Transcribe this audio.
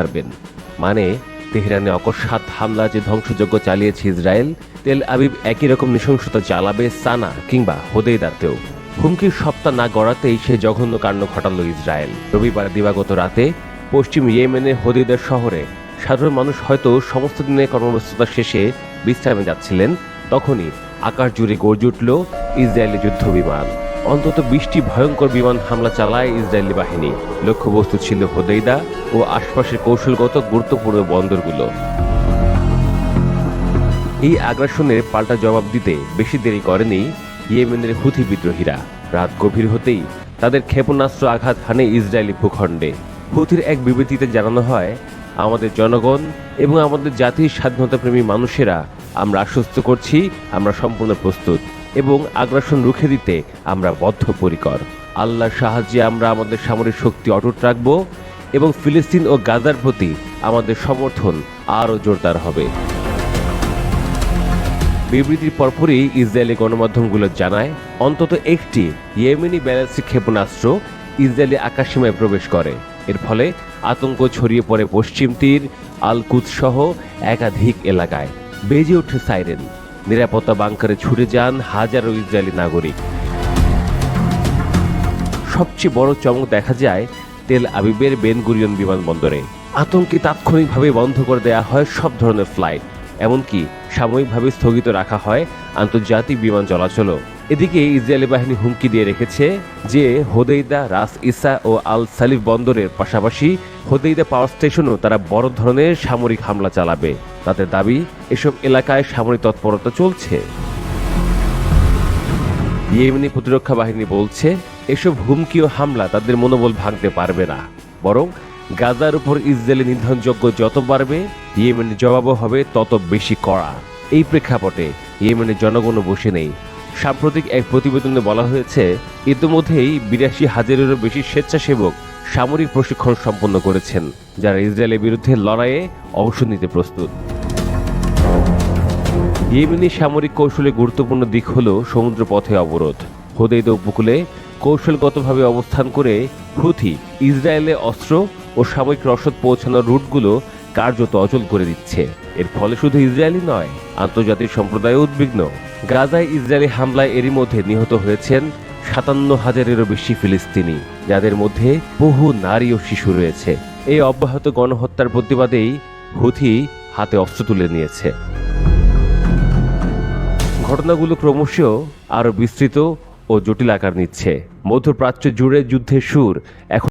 পারবেন। মানে তেহরানে অকস্মাৎ হামলা যে ধ্বংসযজ্ঞ চালিয়েছে ইসরায়েল, তেল আবিব একই রকম নৃশংসতা চালাবে সানা কিংবা হোদেইদাতেও। হুমকির সপ্তাহ না গড়াতেই সে জঘন্য কাণ্ড ঘটালো ইসরায়েল। রবিবার দিবাগত রাতে পশ্চিম ইয়েমেনের হোদেইদা শহরে সাধারণ মানুষ হয়তো সমস্ত দিনের কর্মব্যস্ততা শেষে বিশ্রামে যাচ্ছিলেন, তখনই আকাশ জুড়ে গর্জে উঠল ইসরায়েলি যুদ্ধ বিমান। অন্তত 20টি ভয়ঙ্কর বিমান হামলা চালায় ইসরায়েলি বাহিনী। লক্ষ্যবস্তু ছিল হোদেইদা ও আশপাশের কৌশলগত গুরুত্বপূর্ণ বন্দরগুলো। এই আগ্রাসনের পাল্টা জবাব দিতে বেশি দেরি করেনি ইয়েমেনের হুথি বিদ্রোহীরা। রাত গভীর হতেই তাদের ক্ষেপণাস্ত্র আঘাত হানে ইসরায়েলি ভূখণ্ডে। হুথির এক বিবৃতিতে জানানো হয়, আমাদের জনগণ এবং আমাদের জাতির স্বাধীনতাপ্রেমী মানুষেরা আমরা আশ্বস্ত করছি, আমরা সম্পূর্ণ প্রস্তুত এবং আগ্রাসন রুখে দিতে আমরা বদ্ধপরিকর। আল্লাহর সাহায্যে আমরা আমাদের সামরিক শক্তি অটুট রাখব এবং ফিলিস্তিন ও গাজার প্রতি আমাদের সমর্থন আরও জোরদার হবে। বিবৃতির পরপরই ইসরায়েলি গণমাধ্যমগুলো জানায়, অন্তত একটি ইয়েমেনি ব্যালিস্টিক ক্ষেপণাস্ত্র ইসরায়েলি আকাশসীমায় প্রবেশ করে। এর ফলে আতঙ্ক ছড়িয়ে পড়ে পশ্চিম তীর, আল কুদস সহ একাধিক এলাকায়। বেজে ওঠে সাইরেন। নিরাপত্তা বাংকারে ছুটে যান হাজারো ইসরায়েলি নাগরিক। সবচেয়ে বড় চমক দেখা যায় তেল আবিবের বেন গুরিয়ন বিমানবন্দরে। আতঙ্কে তাৎক্ষণিকভাবে বন্ধ করে দেওয়া হয় সব ধরনের ফ্লাইট, এমনকি সাময়িকভাবে স্থগিত রাখা হয় আন্তর্জাতিক বিমান চলাচলও। এদিকে ইসরায়েলি বাহিনী হুমকি দিয়ে রেখেছে যে হোদেইদা, রাস ইসা ও আল সালিফ বন্দরের পাশাপাশি হোদেইদা পাওয়ার স্টেশনও তারা বড় ধরনের সামরিক হামলা চালাবে। তাদের দাবি, এসব এলাকায় সামরিক তৎপরতা চলছে। ইয়েমেনি প্রতিরক্ষা বাহিনী বলছে, এসব হুমকি ও হামলা তাদের মনোবল ভাঙতে পারবে না, বরং গাজার উপর ইসরায়েলি নিধনযজ্ঞ যত বাড়বে, ইয়েমেনের জবাবও হবে তত বেশি কড়া। এই প্রেক্ষাপটে ইয়েমেনের জনগণও বসে নেই। সাম্প্রতিক এক প্রতিবেদনে বলা হয়েছে, ইতিমধ্যেই 82,000-এরও বেশি স্বেচ্ছাসেবক সামরিক প্রশিক্ষণ সম্পন্ন করেছেন, যারা ইসরায়েলের বিরুদ্ধে লড়াইয়ে অংশ নিতে প্রস্তুত। ইয়েমেনি সামরিক কৌশলের গুরুত্বপূর্ণ দিক হল সমুদ্রপথে অবরোধ। হোদেইদা উপকূলে কৌশলগতভাবে অবস্থান করে হুথি ইসরায়েলে অস্ত্র ও সামরিক রসদ পৌঁছানোর রুটগুলো কার্যত অচল করে দিচ্ছে। এর ফলে শুধু ইসরায়েলি নয়, আন্তর্জাতিক সম্প্রদায় উদ্বিগ্ন। গাজায় ইসরায়েলি হামলায় এরই মধ্যে নিহত হয়েছেন 57,000-এরও বেশি ফিলিস্তিনি, যাদের মধ্যে বহু নারী ও শিশু রয়েছে। এই অব্যাহত গণহত্যার প্রতিবাদেই হুথি হাতে অস্ত্র তুলে নিয়েছে। ঘটনাগুলো ক্রমশ আরও বিস্তৃত ও জটিল আকার নিচ্ছে। মধ্যপ্রাচ্য জুড়ে যুদ্ধের সুর এখন